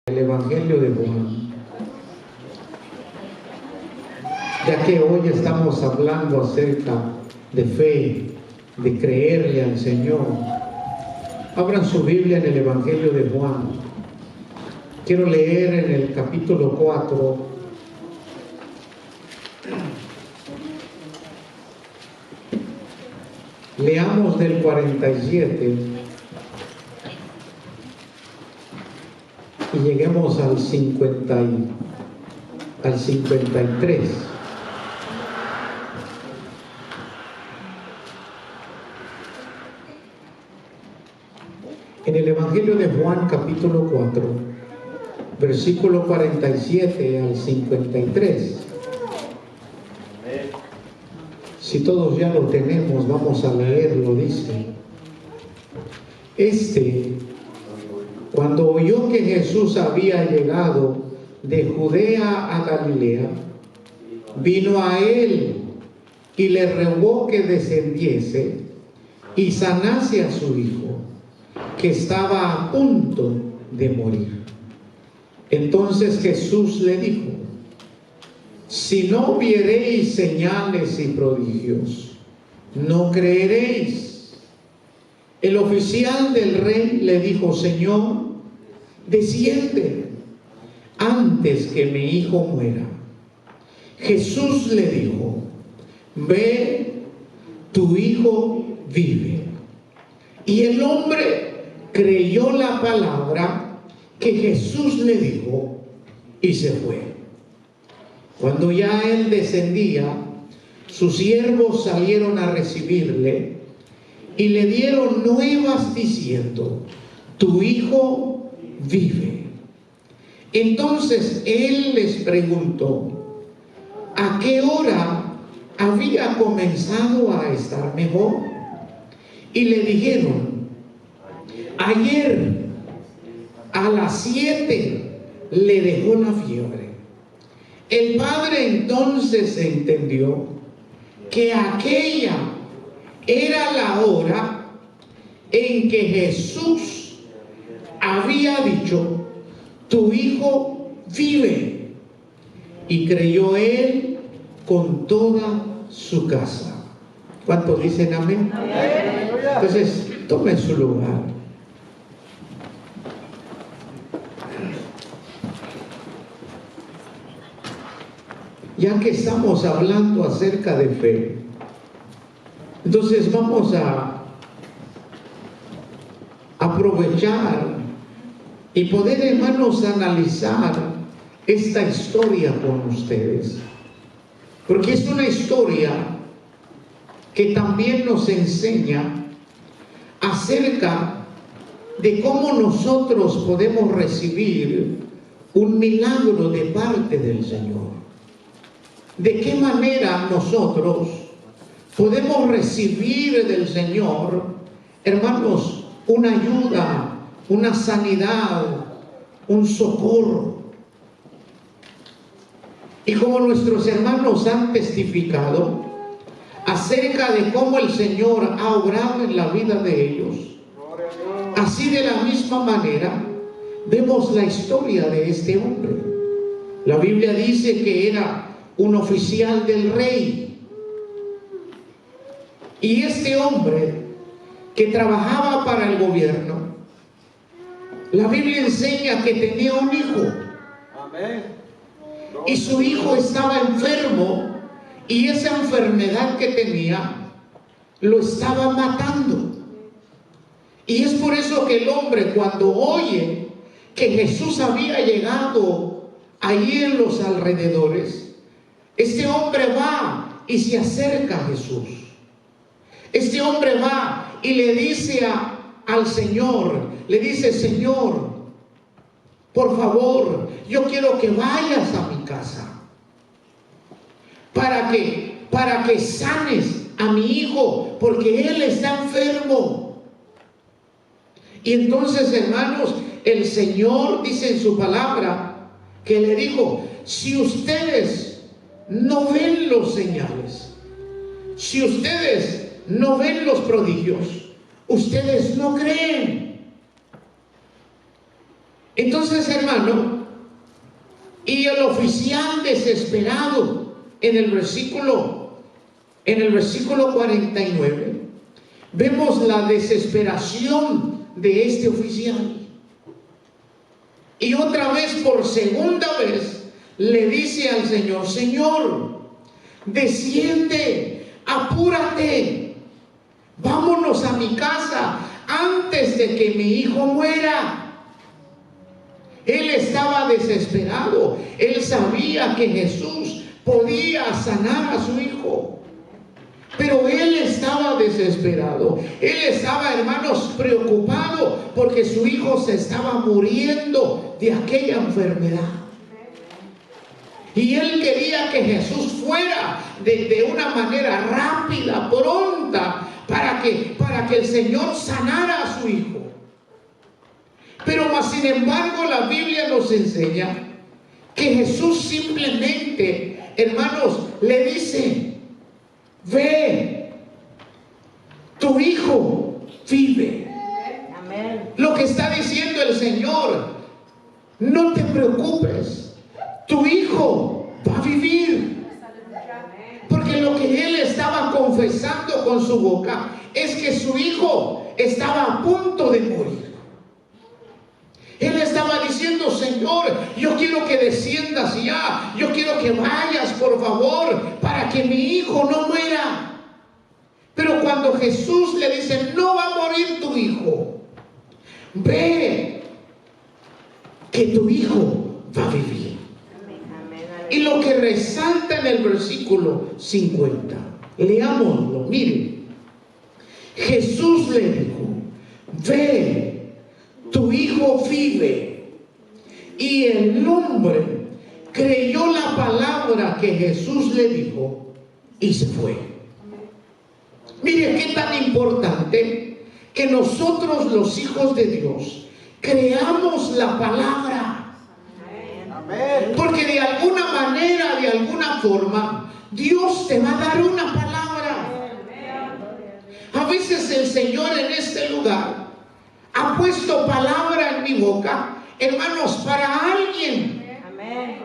El Evangelio de Juan, ya que hoy estamos hablando acerca de fe, de creerle al Señor. Abran su Biblia en el Evangelio de Juan. Quiero leer en el capítulo 4, leamos del 47 y lleguemos al 53. En el Evangelio de Juan, capítulo 4, versículo 47 al 53. Si todos ya lo tenemos, vamos a leerlo. Dice: cuando oyó que Jesús había llegado de Judea a Galilea, vino a él y le rogó que descendiese y sanase a su hijo, que estaba a punto de morir. Entonces Jesús le dijo: si no viereis señales y prodigios, no creeréis. El oficial del rey le dijo: Señor, desciende antes que mi hijo muera. Jesús le dijo: ve, tu hijo vive. Y el hombre creyó la palabra que Jesús le dijo y se fue. Cuando ya él descendía, sus siervos salieron a recibirle y le dieron nuevas diciendo: tu hijo vive. Entonces él les preguntó: ¿a qué hora había comenzado a estar mejor? Y le dijeron: ayer a las 7 le dejó la fiebre. El padre entonces entendió que aquella era la hora en que Jesús había dicho: tu hijo vive. Y creyó él con toda su casa. ¿Cuántos dicen amén? Entonces, tome su lugar. Ya que estamos hablando acerca de fe, entonces vamos a aprovechar y poder, hermanos, analizar esta historia con ustedes, porque es una historia que también nos enseña acerca de cómo nosotros podemos recibir un milagro de parte del Señor. De qué manera nosotros podemos recibir del Señor, hermanos, una ayuda, una sanidad, un socorro. Y como nuestros hermanos han testificado acerca de cómo el Señor ha obrado en la vida de ellos, así de la misma manera vemos la historia de este hombre. La Biblia dice que era un oficial del rey, y este hombre que trabajaba para el gobierno, la Biblia enseña que tenía un hijo. Amén. Y su hijo estaba enfermo, y esa enfermedad que tenía lo estaba matando. Y es por eso que el hombre, cuando oye que Jesús había llegado allí en los alrededores, este hombre va y se acerca a Jesús. Este hombre va y le dice al Señor, le dice: Señor, por favor, yo quiero que vayas a mi casa para que sanes a mi hijo, porque él está enfermo. Y entonces, hermanos, el Señor dice en su palabra que le dijo: si ustedes no ven los señales, si ustedes no ven los prodigios, ustedes no creen. Entonces, hermano, y el oficial desesperado en el versículo 49, vemos la desesperación de este oficial. Y otra vez, por segunda vez, le dice al Señor: Señor, desciende, apúrate, vámonos a mi casa antes de que mi hijo muera. Él estaba desesperado. Él sabía que Jesús podía sanar a su hijo, pero él estaba desesperado. Él estaba, hermanos, preocupado porque su hijo se estaba muriendo de aquella enfermedad. Y él quería que Jesús fuera de una manera rápida, pronta, para que el Señor sanara a su hijo. Pero más sin embargo, la Biblia nos enseña que Jesús simplemente, hermanos, le dice: ve, tu hijo vive. Amén. Lo que está diciendo el Señor: no te preocupes, tu hijo va a vivir. Porque lo que él estaba confesando con su boca es que su hijo estaba a punto de morir. Él estaba diciendo: Señor, yo quiero que desciendas ya, yo quiero que vayas, por favor, para que mi hijo no muera. Pero cuando Jesús le dice: no va a morir tu hijo, ve, que tu hijo va a vivir. Y lo que resalta en el versículo 50, leámoslo, miren. Jesús le dijo: ve, tu hijo vive. Y el hombre creyó la palabra que Jesús le dijo y se fue. Mire qué tan importante que nosotros, los hijos de Dios, creamos la palabra. Porque de alguna manera, de alguna forma, Dios te va a dar una palabra. A veces el Señor en este lugar ha puesto palabra en mi boca, hermanos, para alguien. Amén.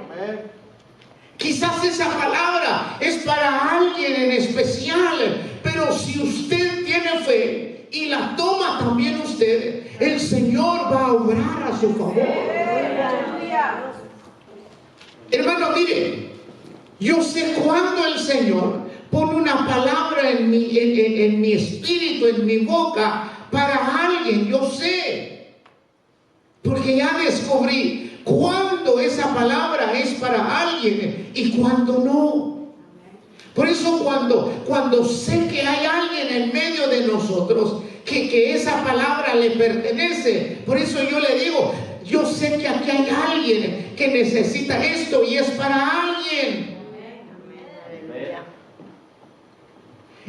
Quizás esa palabra es para alguien en especial, pero si usted tiene fe y la toma también usted, el Señor va a obrar a su favor. Hermano, mire, yo sé cuándo el Señor pone una palabra en mi espíritu, en mi boca, para alguien. Yo sé, porque ya descubrí cuándo esa palabra es para alguien y cuándo no. Por eso cuando sé que hay alguien en medio de nosotros que esa palabra le pertenece, por eso yo le digo: yo sé que aquí hay alguien que necesita esto y es para alguien.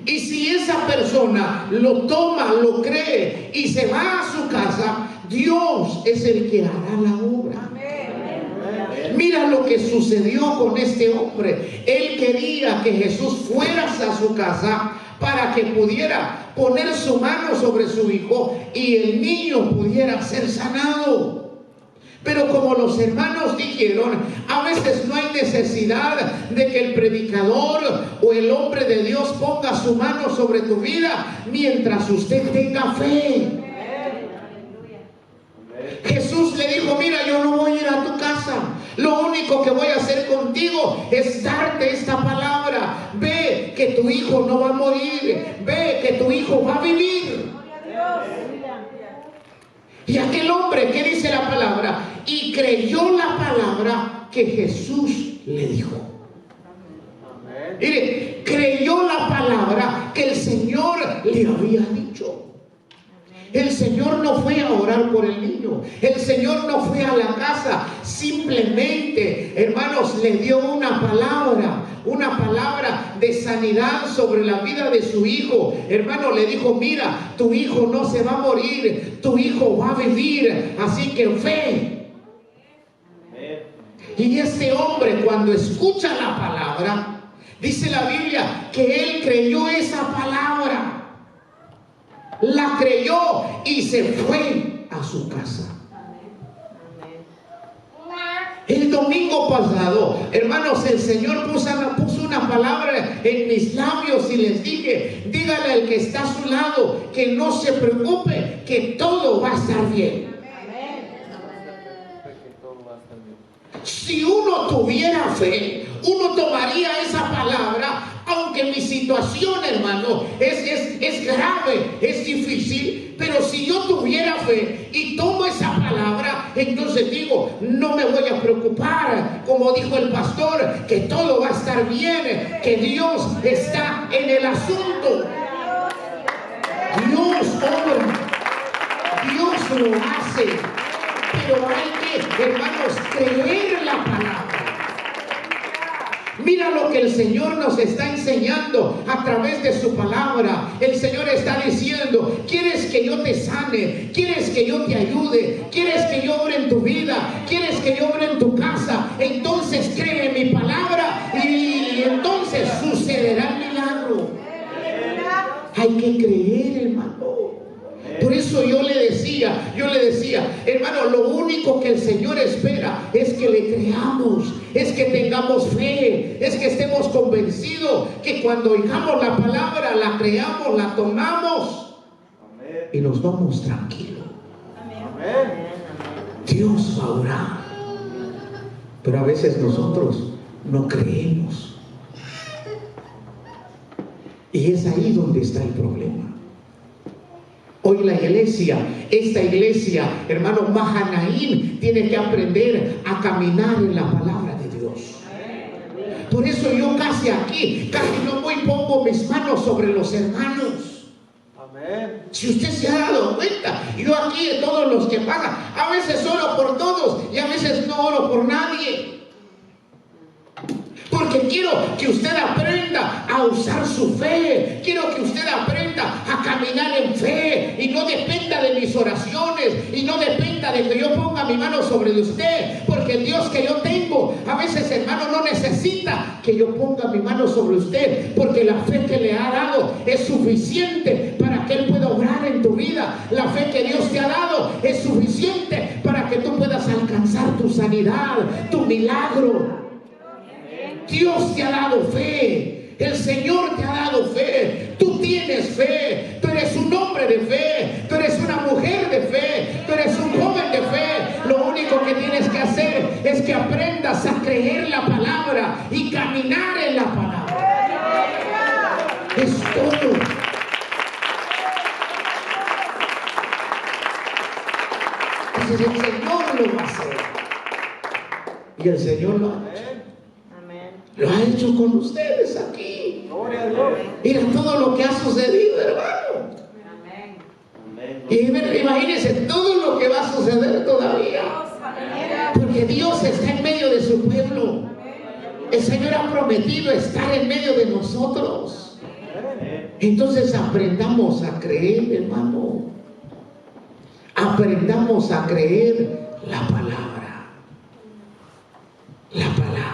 Y si esa persona lo toma, lo cree y se va a su casa, Dios es el que hará la obra. Mira lo que sucedió con este hombre. Él quería que Jesús fuera a su casa para que pudiera poner su mano sobre su hijo y el niño pudiera ser sanado. Pero como los hermanos dijeron, a veces no hay necesidad de que el predicador o el hombre de Dios ponga su mano sobre tu vida mientras usted tenga fe. Jesús le dijo: mira, yo no voy a ir a tu casa. Lo único que voy a hacer contigo es darte esta palabra. Ve que tu hijo no va a morir. Ve que tu hijo va a vivir. Y aquel hombre, ¿qué dice la palabra? Y creyó la palabra que Jesús le dijo. Mire, creyó la palabra que el Señor le había dicho. El Señor no fue a orar por el niño. El Señor no fue a la casa. Simplemente, hermanos, le dio una palabra de sanidad sobre la vida de su hijo. Hermano, le dijo: mira, tu hijo no se va a morir, tu hijo va a vivir, así que fe. Y ese hombre, cuando escucha la palabra, dice la Biblia que él creyó esa palabra. La creyó y se fue a su casa. domingo pasado, hermanos, el Señor puso una palabra en mis labios y les dije, dígale al que está a su lado que no se preocupe, que todo va a estar bien. Si uno tuviera fe, uno tomaría esa palabra, aunque mi situación, hermano, es grave, es difícil, pero si yo tuviera fe y tomo esa palabra, entonces digo, no me voy a preocupar, como dijo el pastor, que todo va a estar bien, que Dios está en el asunto. Dios obra, Dios lo hace, pero hay que, hermanos, creer la palabra. Mira lo que el Señor nos está enseñando a través de su palabra. El Señor está diciendo, ¿quieres que yo te sane? ¿Quieres que yo te ayude? ¿Quieres que yo obre en tu vida? ¿Quieres que yo obre en tu casa? Entonces cree en mi palabra y entonces sucederá el milagro. Hay que creer, hermano. Por eso yo le decía, hermano, lo único que el Señor espera es que le creamos, es que tengamos fe, es que estemos convencidos, que cuando oigamos la palabra, la creamos, la tomamos y nos vamos tranquilos. Dios va a orar, pero a veces nosotros no creemos. Y es ahí donde está el problema. Hoy la iglesia, esta iglesia, hermano, Mahanaim, tiene que aprender a caminar en la palabra de Dios. Por eso yo casi no voy y pongo mis manos sobre los hermanos. Si usted se ha dado cuenta, yo aquí de todos los que pasan, a veces oro por todos y a veces no oro por nadie. Porque quiero que usted aprenda a usar su fe. Quiero que usted aprenda a caminar en fe y no dependa de mis oraciones y no dependa de que yo ponga mi mano sobre usted. Porque el Dios que yo tengo, a veces, hermano, no necesita que yo ponga mi mano sobre usted, porque la fe que le ha dado es suficiente para que Él pueda obrar en tu vida. La fe que Dios te ha dado es suficiente para que tú puedas alcanzar tu sanidad, tu milagro. Dios te ha dado fe, el Señor te ha dado fe, tú tienes fe, tú eres un hombre de fe, tú eres una mujer de fe, tú eres un joven de fe. Lo único que tienes que hacer es que aprendas a creer la palabra y caminar en la palabra. Es todo. Entonces el Señor lo va a hacer y el Señor lo ha hecho. Lo ha hecho con ustedes aquí. Mira todo lo que ha sucedido, hermano. Y imagínense todo lo que va a suceder todavía. Porque Dios está en medio de su pueblo. El Señor ha prometido estar en medio de nosotros. Entonces aprendamos a creer, hermano. Aprendamos a creer la palabra. La palabra.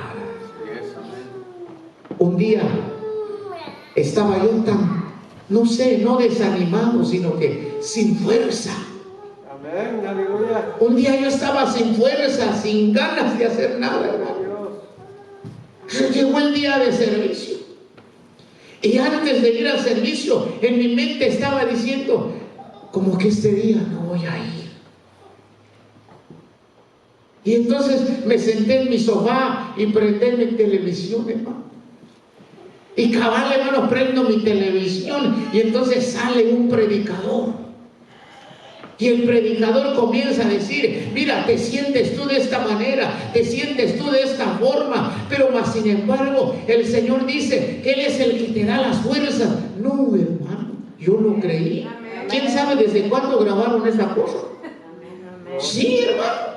Un día estaba yo tan, no desanimado, sino que sin fuerza. Amén, aleluya. Un día yo estaba sin fuerza, sin ganas de hacer nada, hermano. Llegó el día de servicio. Y antes de ir al servicio, en mi mente estaba diciendo, como que este día no voy a ir. Y entonces me senté en mi sofá y prendí mi televisión, hermano. Y cabal, hermano, prendo mi televisión y entonces sale un predicador. Y el predicador comienza a decir, mira, te sientes tú de esta manera, te sientes tú de esta forma, pero más sin embargo, el Señor dice que Él es el que te da las fuerzas. No, hermano, yo lo creí. ¿Quién sabe desde cuándo grabaron esa cosa? Sí, hermano.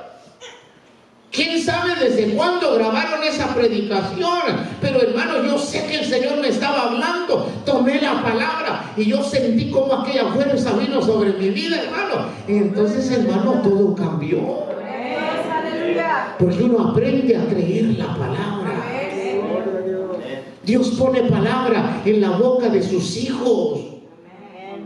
¿Quién sabe desde cuándo grabaron esa predicación? Pero hermano, yo sé que el Señor me estaba hablando. Tomé la palabra y yo sentí como aquella fuerza vino sobre mi vida, hermano. Y entonces, hermano, todo cambió. Porque uno aprende a creer la palabra. Dios pone palabra en la boca de sus hijos.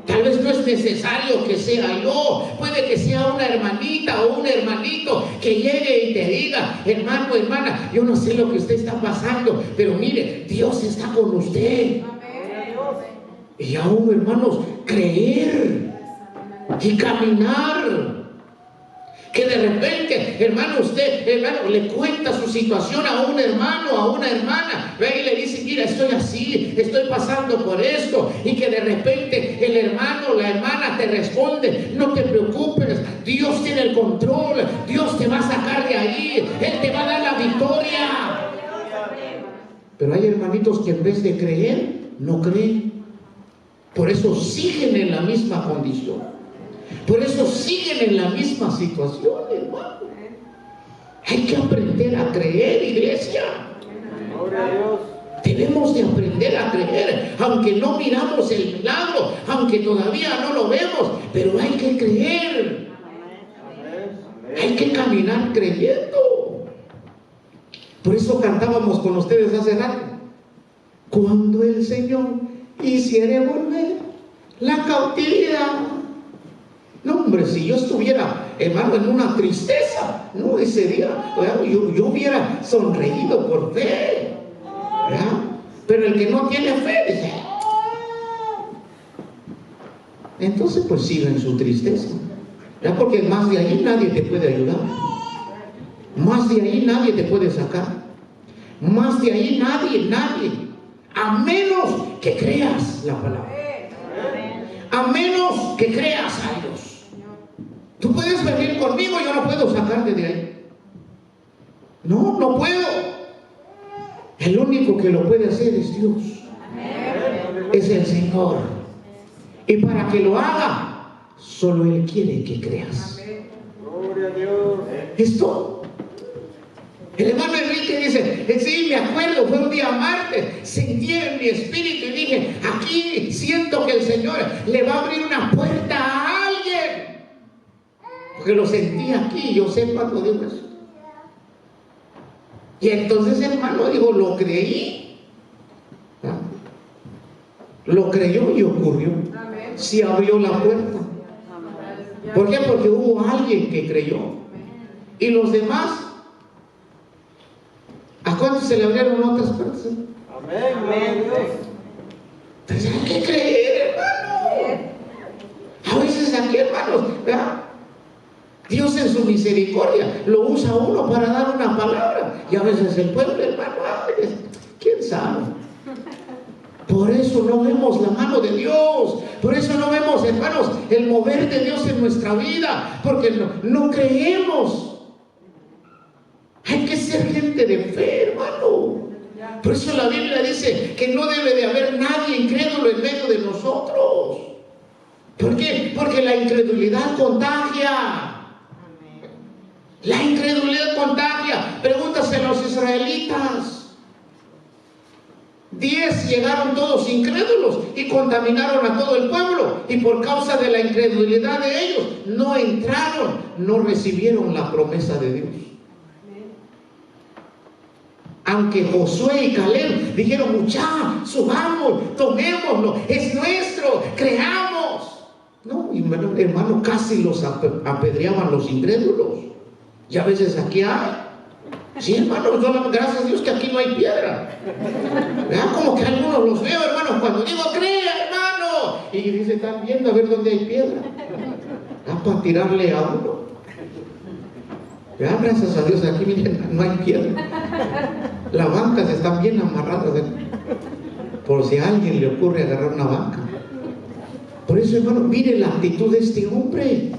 Tal vez no es necesario que sea yo, puede que sea una hermanita o un hermanito que llegue y te diga: hermano, hermana, yo no sé lo que usted está pasando, pero mire, Dios está con usted. Y aún, hermanos, creer y caminar. Que de repente, hermano, usted, hermano, le cuenta su situación a un hermano, a una hermana, ve y le dice: mira, estoy así, estoy pasando por esto. Y que de repente el hermano, la hermana te responde: no te preocupes, Dios tiene el control, Dios te va a sacar de ahí, Él te va a dar la victoria. Pero hay hermanitos que en vez de creer, no creen. Por eso siguen en la misma condición. Por eso siguen en la misma situación, hermano. Hay que aprender a creer, iglesia. Gloria a Dios. Tenemos de aprender a creer, aunque no miramos el milagro, aunque todavía no lo vemos, pero hay que creer. Hay que caminar creyendo. Por eso cantábamos con ustedes hace rato: cuando el Señor hiciere volver la cautividad. No, hombre, si yo estuviera, hermano, en una tristeza, no, ese día, yo hubiera sonreído por fe, ¿verdad? Pero el que no tiene fe, dice, entonces pues siga en su tristeza, ¿verdad? Porque más de ahí nadie te puede ayudar, más de ahí nadie te puede sacar, más de ahí nadie, a menos que creas la palabra, a menos que creas a Dios. Tú puedes venir conmigo, yo no puedo sacarte de ahí. No puedo. El único que lo puede hacer es Dios. Es el Señor. Y para que lo haga, solo Él quiere que creas. Gloria a Dios. ¿Esto? El hermano Enrique dice: sí, me acuerdo, fue un día martes, sentí en mi espíritu y dije: aquí siento que el Señor le va a abrir una puerta a alguien. Porque lo sentí aquí, yo sé cuando digo eso. Y entonces el hermano dijo: lo creí. ¿Ah? Lo creyó y ocurrió. Se abrió la puerta. ¿Por qué? Porque hubo alguien que creyó. Y los demás, ¿a cuántos se le abrieron otras puertas? Amén. Entonces hay que creer, hermano. A veces aquí, hermanos, ¿verdad? Dios en su misericordia lo usa a uno para dar una palabra, y a veces el pueblo, hermano, quién sabe. Por eso no vemos la mano de Dios, por eso no vemos, hermanos, el mover de Dios en nuestra vida, porque no creemos. Hay que ser gente de fe, hermano. Por eso la Biblia dice que no debe de haber nadie incrédulo en medio de nosotros. ¿Por qué? Porque la incredulidad contagia. La incredulidad contagia. Pregúntaselo a los israelitas. 10 llegaron todos incrédulos y contaminaron a todo el pueblo, y por causa de la incredulidad de ellos no entraron, no recibieron la promesa de Dios. Aunque Josué y Caleb dijeron: muchachos, subamos, tomémoslo, es nuestro, creamos. No, hermano, casi los apedreaban los incrédulos. Y a veces aquí hay. Sí, hermano, gracias a Dios que aquí no hay piedra. ¿Verdad? Como que algunos los veo, hermano, cuando digo crea, hermano, y dice: están viendo a ver dónde hay piedra. Para tirarle a uno. ¿Verdad? Gracias a Dios aquí, miren, no hay piedra. Las bancas están bien amarradas, por si a alguien le ocurre agarrar una banca. Por eso, hermano, mire la actitud de este hombre.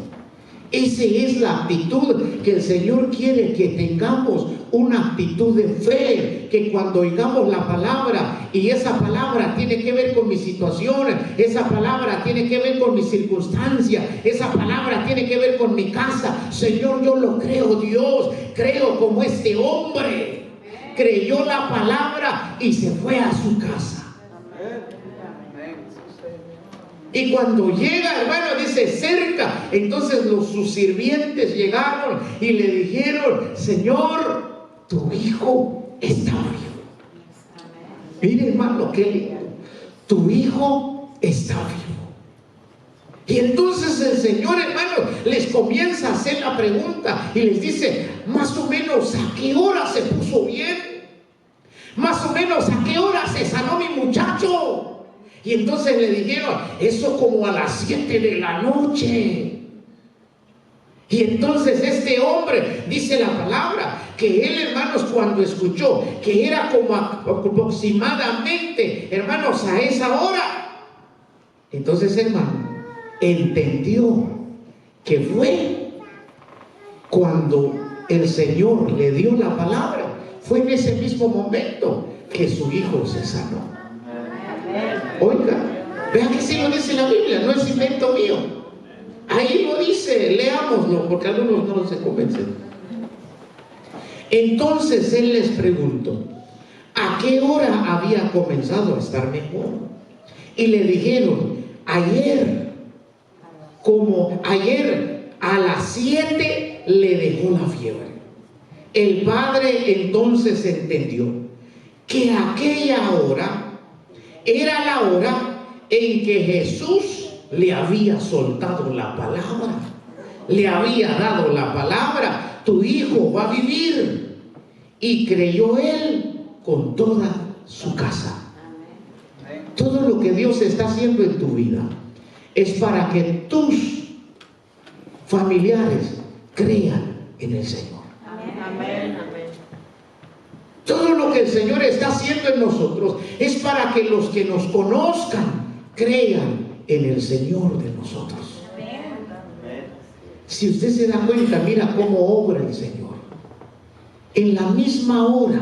Esa es la actitud que el Señor quiere que tengamos, una actitud de fe, que cuando oigamos la palabra, y esa palabra tiene que ver con mi situación, esa palabra tiene que ver con mi circunstancia, esa palabra tiene que ver con mi casa. Señor, yo lo creo, Dios, creo como este hombre creyó la palabra y se fue a su casa. Y cuando llega, hermano, dice cerca, entonces sus sirvientes llegaron y le dijeron: Señor, tu hijo está vivo. Mire, hermano, qué lindo. Tu hijo está vivo. Y entonces el Señor, hermano, les comienza a hacer la pregunta y les dice, más o menos, ¿a qué hora se puso bien? Más o menos, ¿a qué hora se sanó mi muchacho? Y entonces le dijeron, eso como a las 7 de la noche. Y entonces este hombre, dice la palabra, que él, hermanos, cuando escuchó que era como aproximadamente, hermanos, a esa hora, entonces, hermano, entendió que fue cuando el Señor le dio la palabra. Fue en ese mismo momento que su hijo se sanó. Oiga, vean que sí lo dice la Biblia, no es invento mío. Ahí lo dice, leámoslo, porque algunos no se convencen. Entonces él les preguntó, ¿a qué hora había comenzado a estar mejor? Y le dijeron, ayer a las 7 le dejó la fiebre. El padre entonces entendió que aquella hora era la hora en que Jesús le había soltado la palabra, le había dado la palabra, tu hijo va a vivir. Y creyó él con toda su casa. Todo lo que Dios está haciendo en tu vida es para que tus familiares crean en el Señor. Amén. Todo lo que el Señor está haciendo en nosotros es para que los que nos conozcan crean en el Señor de nosotros. Si usted se da cuenta, mira cómo obra el Señor. En la misma hora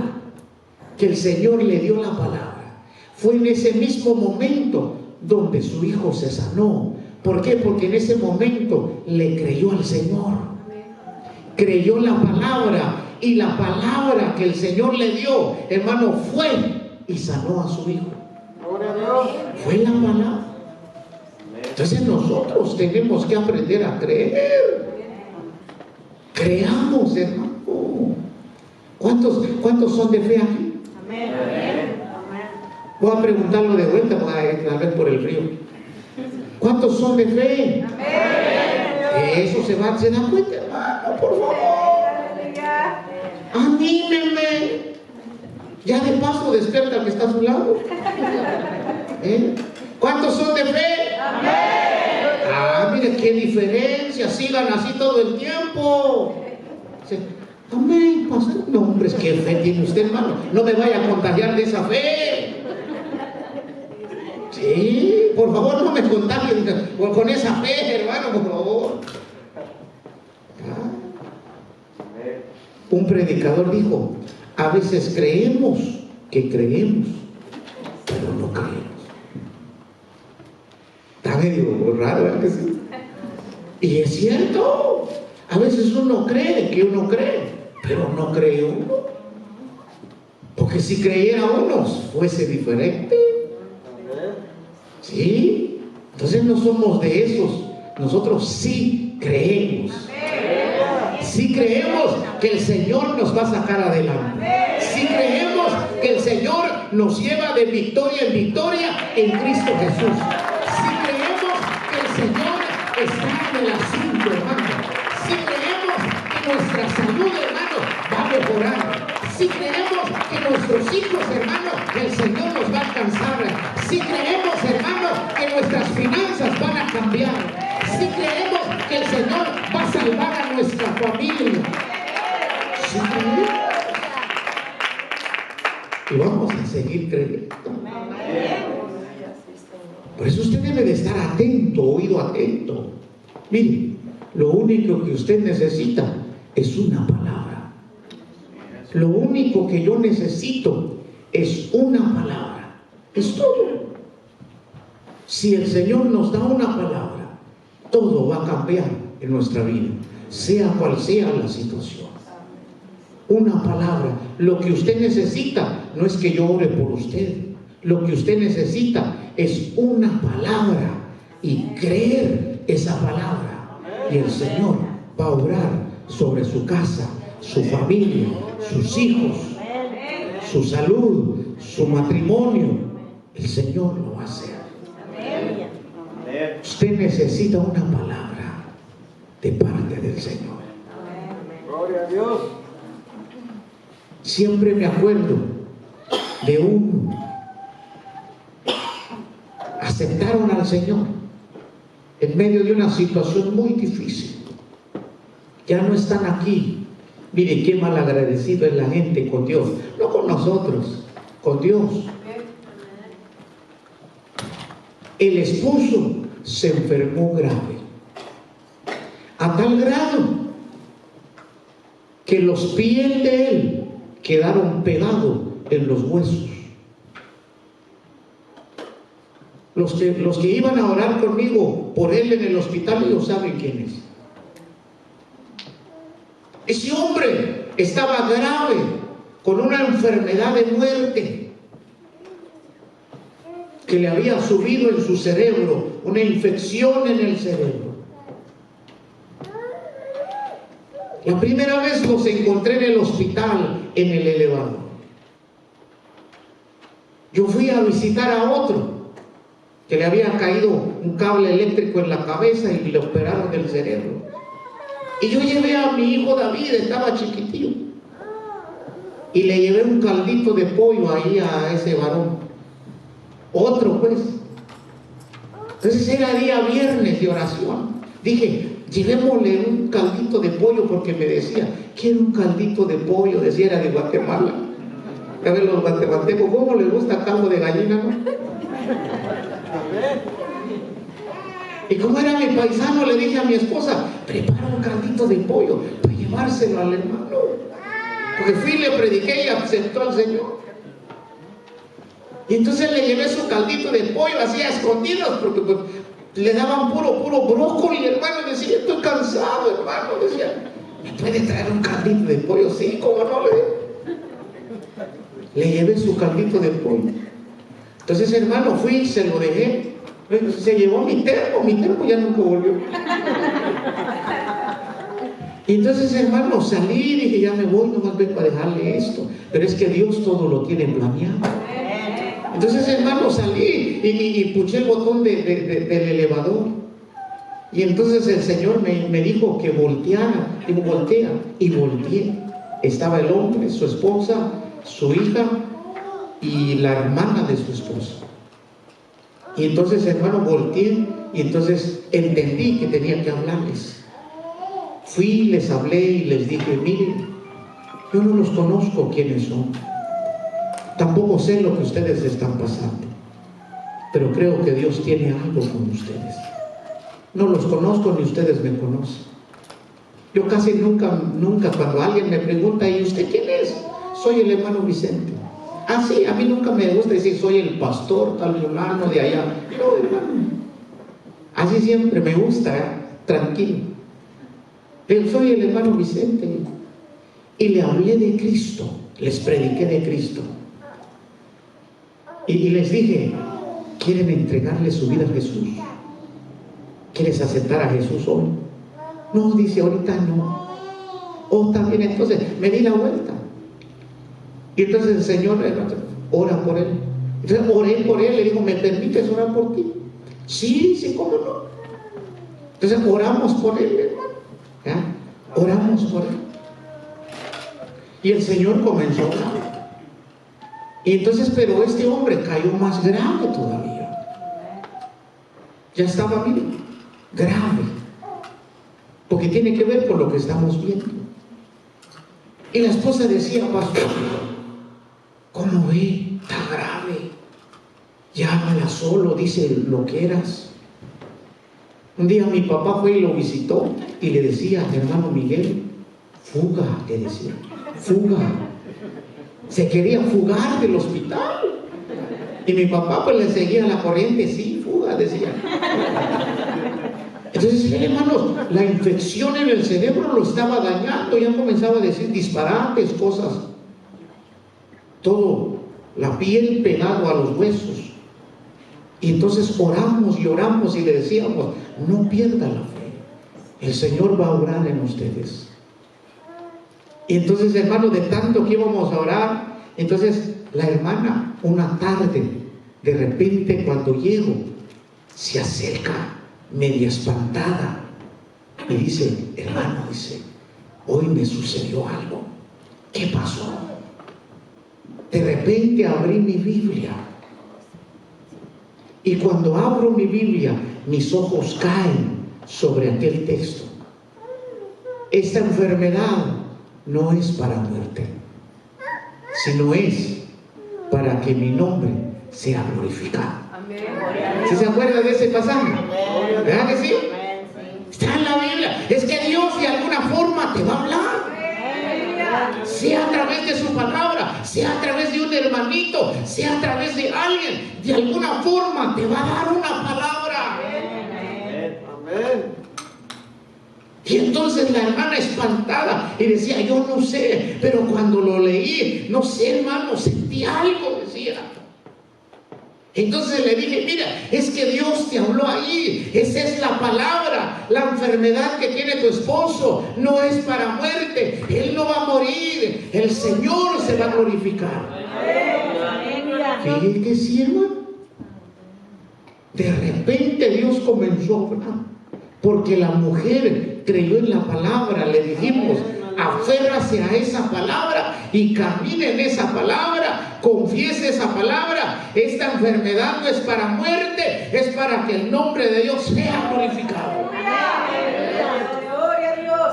que el Señor le dio la palabra, fue en ese mismo momento donde su hijo se sanó. ¿Por qué? Porque en ese momento le creyó al Señor. Creyó la palabra, y la palabra que el Señor le dio, hermano, fue y sanó a su hijo. Fue la palabra. Entonces nosotros tenemos que aprender a creer. Creamos, hermano. ¿Cuántos son de fe aquí? Amén. Voy a preguntarlo de vuelta, tal vez por el río. ¿Cuántos son de fe? Amén. Eso se da cuenta, hermano, por favor. Anímenme. Ya de paso despierta al que está a su lado. ¿Cuántos son de fe? Amén. Mire qué diferencia. Sigan así todo el tiempo. Amén, pastor. No, hombre, ¿qué fe tiene usted, hermano? No me vaya a contagiar de esa fe. Sí, por favor, no me contagien con esa fe, hermano, por favor. Un predicador dijo, a veces creemos que creemos, pero no creemos. Está medio raro, ¿verdad que sí? Y es cierto, a veces uno cree que uno cree, pero no cree uno. Porque si creyera uno, fuese diferente. ¿Sí? Entonces no somos de esos. Nosotros sí creemos. Sí creemos que el Señor nos va a sacar adelante. Sí creemos que el Señor nos lleva de victoria en victoria en Cristo Jesús. Sí creemos que el Señor está en el asunto, hermano. Sí creemos que nuestra salud, hermano, va a mejorar. Sí creemos que nuestros hijos, hermano, el Señor nos va a alcanzar. Sí creemos, hermano, que nuestras finanzas van a cambiar. Sí creemos que el Señor va a salvar a nuestra familia. Sí creemos. Y vamos a seguir creyendo. Por eso usted debe de estar atento, oído atento. Mire, lo único que usted necesita es una palabra. Lo único que yo necesito es una palabra. Es todo. Si el Señor nos da una palabra, todo va a cambiar en nuestra vida, sea cual sea la situación. Una palabra. Lo que usted necesita no es que yo ore por usted. Lo que usted necesita es una palabra y creer esa palabra. Y el Señor va a obrar sobre su casa, su familia, sus hijos, su salud, su matrimonio. El Señor lo va a hacer. Usted necesita una palabra de parte del Señor. Gloria a Dios. Siempre me acuerdo de aceptaron al Señor en medio de una situación muy difícil. Ya no están aquí. Mire qué mal agradecido es la gente con Dios, no con nosotros, con Dios. El esposo se enfermó grave, a tal grado que los pies de él quedaron pegados en los huesos. Los que iban a orar conmigo por él en el hospital, ellos saben quién es. Ese hombre estaba grave, con una enfermedad de muerte que le había subido en su cerebro, una infección en el cerebro. La primera vez los encontré en el hospital, en el elevador. Yo fui a visitar a otro que le había caído un cable eléctrico en la cabeza y le operaron del cerebro. Y yo llevé a mi hijo David, estaba chiquitillo, y le llevé un caldito de pollo ahí a ese varón. Otro pues. Entonces era día viernes de oración. Dije, llevémosle un caldito de pollo, porque me decía, quiero un caldito de pollo, decía, era de Guatemala. A ver, los guatemaltecos, ¿cómo les gusta caldo de gallina, no? Y como era mi paisano, le dije a mi esposa, prepara un caldito de pollo para llevárselo al hermano. Porque fui y le prediqué y aceptó al Señor. Y entonces le llevé su caldito de pollo así a escondidas, porque pues, le daban puro brócoli. Y el hermano decía, estoy cansado, hermano. Decía, ¿me puede traer un caldito de pollo? Sí, ¿cómo no? Le llevé su caldito de pollo. Entonces, hermano, fui y se lo dejé. Se llevó mi termo ya nunca volvió. Y entonces, hermano, salí y dije, ya me voy, nomás vengo a dejarle esto. Pero es que Dios todo lo tiene planeado. Entonces, hermano, salí y puché el botón del elevador. Y entonces el Señor me dijo que volteara. Digo, voltea. Y volteé. Estaba el hombre, su esposa, su hija y la hermana de su esposo. Y entonces, hermano, volteé y entonces entendí que tenía que hablarles. Fui, les hablé y les dije, miren, yo no los conozco quiénes son. Tampoco sé lo que ustedes están pasando. Pero creo que Dios tiene algo con ustedes. No los conozco ni ustedes me conocen. Yo casi nunca cuando alguien me pregunta, ¿y usted quién es? Soy el hermano Vicente. Ah, sí, a mí nunca me gusta decir soy el pastor tal hermano de allá. No, hermano. Así siempre me gusta, tranquilo. Pero soy el hermano Vicente. Y le hablé de Cristo, les prediqué de Cristo. Y les dije, ¿quieren entregarle su vida a Jesús? ¿Quieres aceptar a Jesús hoy? No, dice, ahorita no. Oh, también, entonces me di la vuelta. Y entonces el Señor ora por él. Entonces oré por él, le dijo, ¿me permites orar por ti? Sí, cómo no. Entonces oramos por él, hermano. ¿Ya? Oramos por él. Y el Señor comenzó a orar. Y entonces, pero este hombre cayó más grave todavía. Ya estaba, bien grave. Porque tiene que ver con lo que estamos viendo. Y la esposa decía, pastor, ¿cómo ve? Está grave. Llámala solo, dice lo que eras. Un día mi papá fue y lo visitó y le decía, hermano Miguel, fuga, le decía, fuga. Se quería fugar del hospital. Y mi papá pues le seguía la corriente, sí, fuga, decía. Entonces, hermanos, la infección en el cerebro lo estaba dañando, ya comenzaba a decir disparates, cosas. Todo, la piel pegado a los huesos. Y entonces oramos y oramos y le decíamos, no pierda la fe. El Señor va a orar en ustedes. Y entonces, hermano, de tanto que íbamos a orar, entonces la hermana, una tarde, de repente cuando llego, se acerca media espantada. Y dice, hermano, dice, hoy me sucedió algo. ¿Qué pasó? De repente abrí mi Biblia. Y cuando abro mi Biblia, mis ojos caen sobre aquel texto. Esta enfermedad no es para muerte, sino es para que mi nombre sea glorificado. ¿Sí se acuerdan de ese pasaje? ¿Verdad que sí? Está en la Biblia. Es que Dios de alguna forma te va a hablar. Sea a través de su palabra, sea a través de un hermanito, sea a través de alguien, de alguna forma te va a dar una palabra. Amén. Y entonces la hermana espantada y decía, yo no sé, pero cuando lo leí, no sé, hermano, sentí algo, decía. Entonces le dije, mira, es que Dios te habló ahí, esa es la palabra. La enfermedad que tiene tu esposo no es para muerte, él no va a morir, el Señor se va a glorificar. Fíjate que sí, hermano. De repente Dios comenzó a hablar, porque la mujer creyó en la palabra. Le dijimos, aférrase a esa palabra y camine en esa palabra, confiese esa palabra. Esta enfermedad no es para muerte, es para que el nombre de Dios sea glorificado. Gloria a Dios.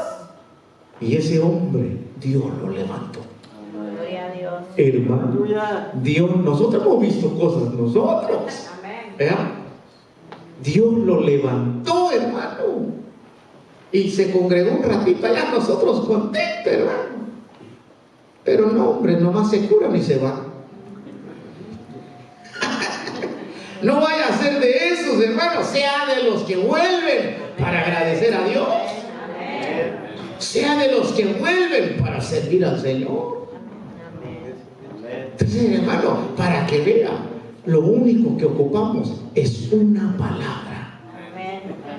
Y ese hombre, Dios lo levantó. Gloria a Dios. Hermano, Dios, nosotros hemos visto cosas, nosotros, ¿verdad? Dios lo levantó, hermano. Y se congregó un ratito allá, nosotros contentos, hermano. Pero no, hombre, nomás se curan y se van. No vaya a ser de esos, hermanos. Sea de los que vuelven para agradecer a Dios. Sea de los que vuelven para servir al Señor. Entonces, hermano, para que vean, lo único que ocupamos es una palabra.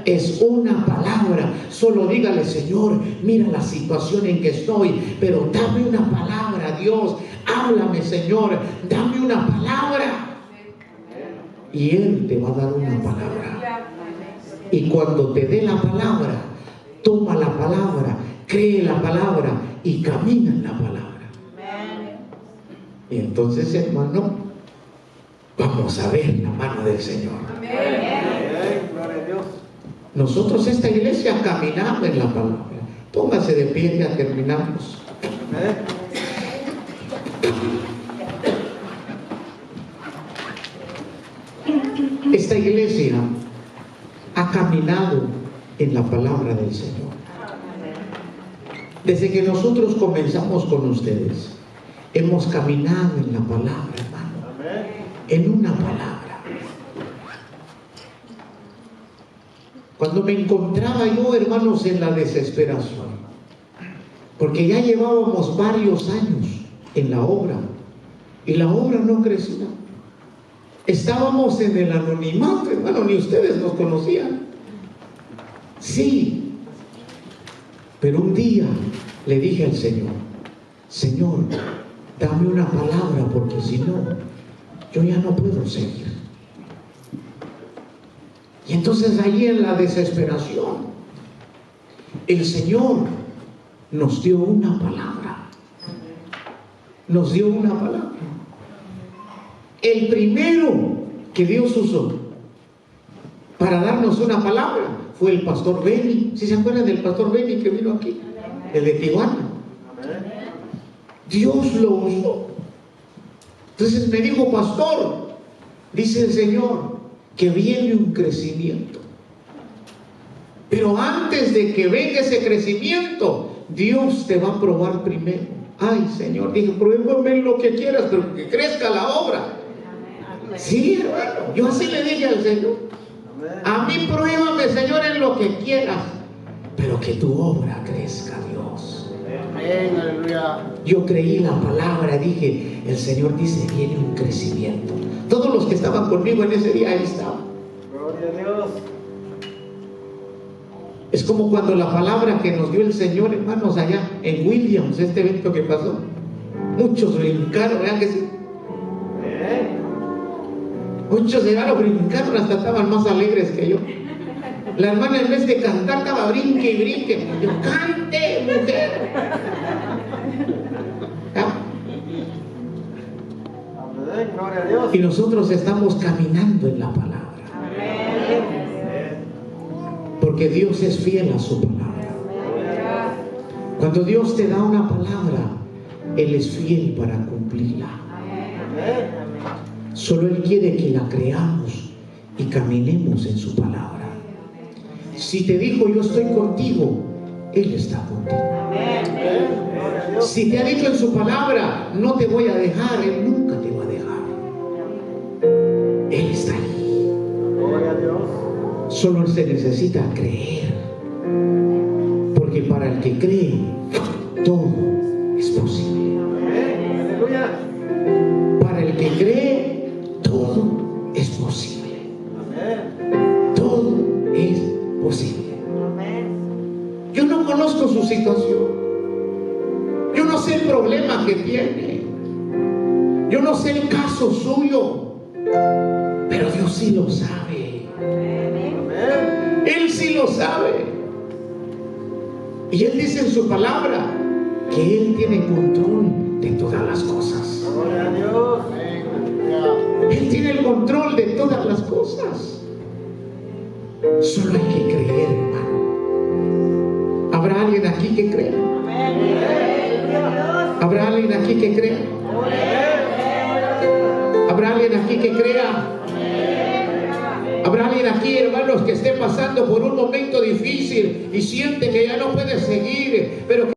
Es una palabra. Solo dígale, Señor, mira la situación en que estoy, pero dame una palabra, Dios. Háblame, Señor, dame una palabra. Y Él te va a dar una palabra. Y cuando te dé la palabra, toma la palabra, cree la palabra y camina en la palabra. Y entonces, hermano, vamos a ver la mano del Señor. Gloria a Dios. Nosotros, esta iglesia, caminamos en la palabra. Póngase de pie, ya terminamos. Esta iglesia ha caminado en la palabra del Señor. Desde que nosotros comenzamos con ustedes, hemos caminado en la palabra, hermano. En una palabra. Cuando me encontraba yo, hermanos, en la desesperación, porque ya llevábamos varios años en la obra y la obra no crecía. Estábamos en el anonimato, hermano, ni ustedes nos conocían. Sí, pero un día le dije al Señor, Señor, dame una palabra, porque si no, yo ya no puedo seguir. Y entonces allí en la desesperación, el Señor nos dio una palabra. Nos dio una palabra. El primero que Dios usó para darnos una palabra fue el pastor Benny. ¿Sí se acuerdan del pastor Benny que vino aquí? El de Tijuana. Dios lo usó. Entonces me dijo, pastor, dice el Señor, que viene un crecimiento. Pero antes de que venga ese crecimiento, Dios te va a probar primero. Ay, Señor, dije, pruébame lo que quieras, pero que crezca la obra. Sí, hermano, yo así le dije al Señor. A mí pruébame, Señor, en lo que quieras, pero que tu obra crezca, Dios. Amén, aleluya. Yo creí la palabra, dije, el Señor dice, viene un crecimiento. Todos los que estaban conmigo en ese día, ahí estaban. Gloria a Dios. Es como cuando la palabra que nos dio el Señor, hermanos, allá en Williams, este evento que pasó. Muchos brincaron, ¿verdad que sí? Muchos llegaron, brincaron, hasta estaban más alegres que yo. La hermana en vez de cantar estaba brinque y brinque. Yo, cante, mujer. ¿Ah? Amén. Gloria a Dios. Y nosotros estamos caminando en la palabra. Porque Dios es fiel a su palabra. Cuando Dios te da una palabra, Él es fiel para cumplirla. Solo Él quiere que la creamos y caminemos en su palabra. Si te dijo yo estoy contigo, Él está contigo. Si te ha dicho en su palabra no te voy a dejar, Él nunca te va a dejar. Él está ahí. Gloria a Dios. Solo se necesita creer. Porque para el que cree, todo es posible. Amén. Aleluya. Para el que cree, todo es posible. Amén. Todo es posible. Yo no conozco su situación. Yo no sé el problema que tiene. Yo no sé el caso suyo. Pero Dios sí lo sabe. Amén. Él sí lo sabe. Y Él dice en su palabra que Él tiene control de todas las cosas. Gloria a Dios. Él tiene el control de todas las cosas. Solo hay que creer, hermano. ¿Habrá alguien aquí que crea? ¿Habrá alguien aquí que crea? ¿Habrá alguien aquí que crea? ¿Habrá alguien aquí, hermanos, que esté pasando por un momento difícil y siente que ya no puede seguir, pero que